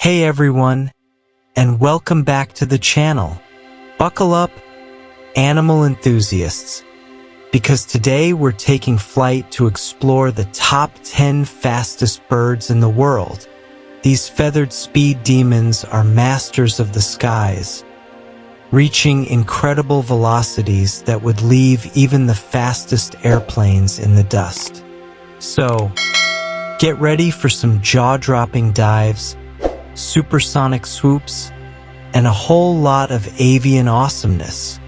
Hey everyone, and welcome back to the channel. Buckle up, animal enthusiasts, because today we're taking flight to explore the top 10 fastest birds in the world. These feathered speed demons are masters of the skies, reaching incredible velocities that would leave even the fastest airplanes in the dust. So, get ready for some jaw-dropping dives, supersonic swoops, and a whole lot of avian awesomeness.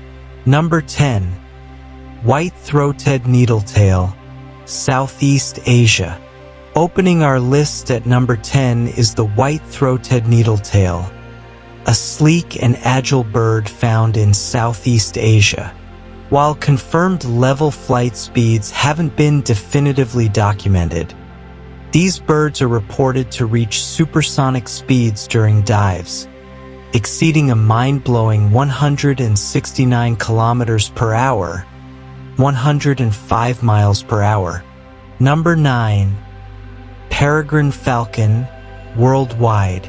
Number 10. White-throated Needletail, Southeast Asia. Opening our list at number 10 is the white-throated needletail, a sleek and agile bird found in Southeast Asia. While confirmed level flight speeds haven't been definitively documented, these birds are reported to reach supersonic speeds during dives, exceeding a mind-blowing 169 kilometers per hour, 105 miles per hour. Number 9. Paragan falcon, worldwide.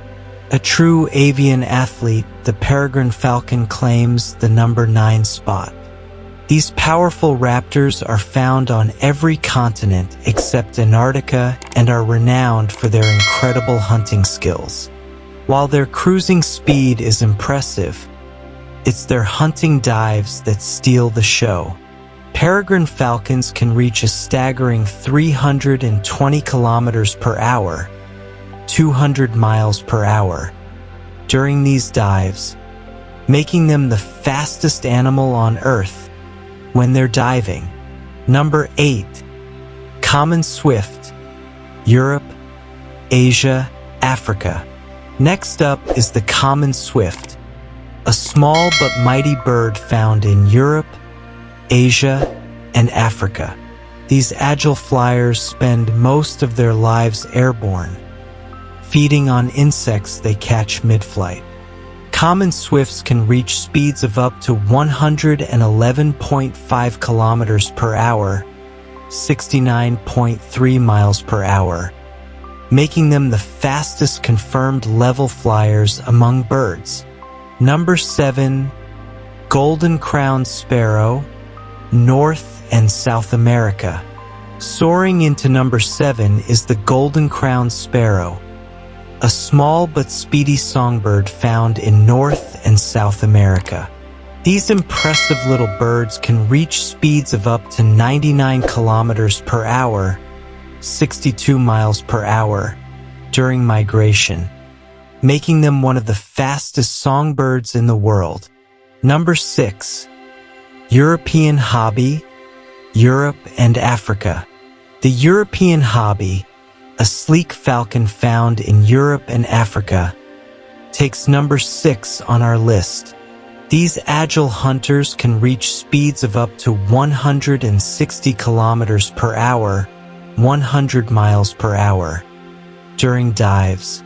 A true avian athlete, the Paragan falcon claims the number 9 spot. These powerful raptors are found on every continent except Antarctica and are renowned for their incredible hunting skills. While their cruising speed is impressive, it's their hunting dives that steal the show. Paragan falcons can reach a staggering 320 kilometers per hour, 200 miles per hour, during these dives, making them the fastest animal on Earth when they're diving. Number 8. Common swift, Europe, Asia, Africa. Next up is the common swift, a small but mighty bird found in Europe, Asia, and Africa. These agile flyers spend most of their lives airborne, feeding on insects they catch mid-flight. Common swifts can reach speeds of up to 111.5 kilometers per hour, 69.3 miles per hour, making them the fastest confirmed level flyers among birds. Number 7. Golden-crowned sparrow, North and South America. Soaring into number 7 is the golden-crowned sparrow, a small but speedy songbird found in North and South America. These impressive little birds can reach speeds of up to 99 kilometers per hour, 62 miles per hour, during migration, making them one of the fastest songbirds in the world. Number 6. European hobby, Europe and Africa. The European hobby, a sleek falcon found in Europe and Africa, takes number 6 on our list. These agile hunters can reach speeds of up to 160 kilometers per hour, 100 miles per hour, during dives,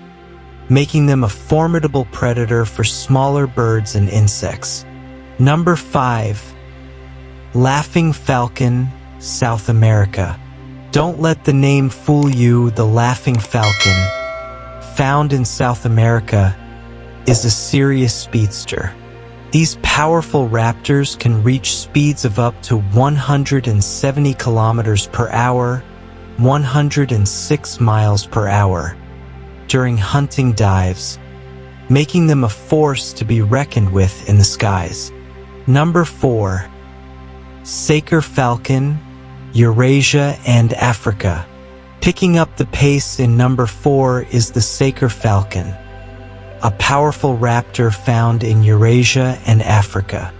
making them a formidable predator for smaller birds and insects. Number 5. Laughing falcon, South America. Don't let the name fool you. The laughing falcon, found in South America, is a serious speedster. These powerful raptors can reach speeds of up to 170 kilometers per hour, 106 miles per hour, during hunting dives, making them a force to be reckoned with in the skies. Number 4. Sacre falcon, Eurasia and Africa. Picking up the pace in number 4 is the Sacre falcon, a powerful raptor found in Eurasia and Africa.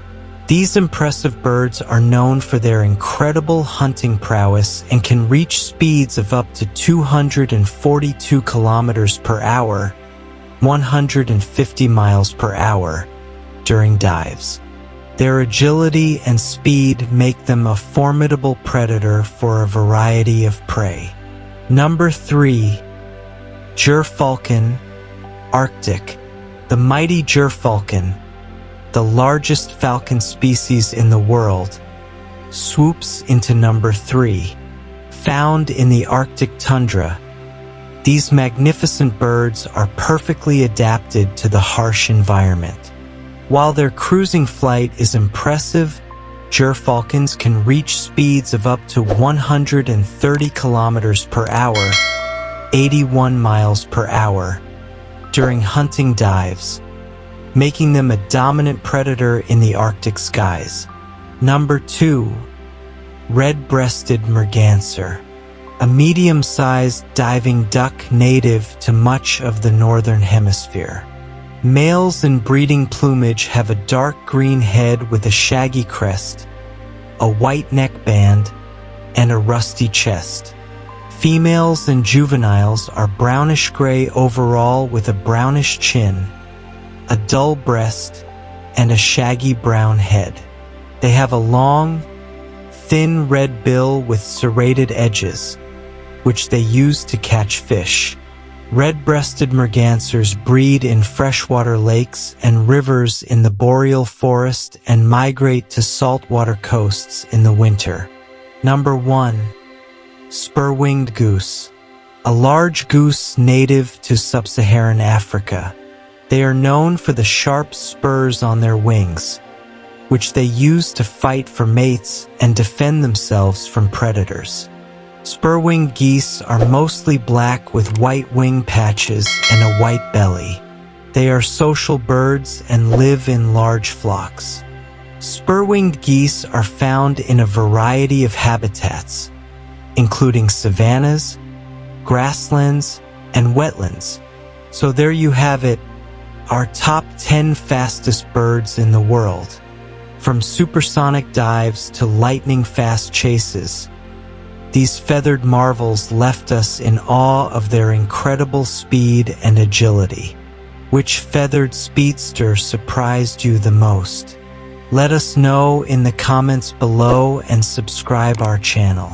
These impressive birds are known for their incredible hunting prowess and can reach speeds of up to 242 kilometers per hour, 150 miles per hour, during dives. Their agility and speed make them a formidable predator for a variety of prey. Number 3. Jer Falcon Arctic. The mighty Jer Falcon, the largest falcon species in the world, swoops into number 3. Found in the Arctic tundra, These magnificent birds are perfectly adapted to the harsh environment. While their cruising flight is impressive, Jer falcons can reach speeds of up to 130 kilometers per hour, 81 miles per hour, during hunting dives, making them a dominant predator in the Arctic skies. Number 2. Redbreasted Merganser, a medium-sized diving duck native to much of the northern hemisphere. Males in breeding plumage have a dark green head with a shaggy crest, a white neckband, and a rusty chest. Females and juveniles are brownish-gray overall with a brownish chin, a dull breast, and a shaggy brown head. They have a long, thin red bill with serrated edges, which they use to catch fish. Red-breasted mergansers breed in freshwater lakes and rivers in the boreal forest and migrate to saltwater coasts in the winter. Number 1. Spurwinged Goose, a large goose native to sub-Saharan Africa. They are known for the sharp spurs on their wings, which they use to fight for mates and defend themselves from predators. Spurwinged geese are mostly black with white wing patches and a white belly. They are social birds and live in large flocks. Spurwinged geese are found in a variety of habitats, including savannas, grasslands, and wetlands. So there you have it, our top 10 fastest birds in the world. From supersonic dives to lightning-fast chases, these feathered marvels left us in awe of their incredible speed and agility. Which feathered speedster surprised you the most? Let us know in the comments below and subscribe our channel.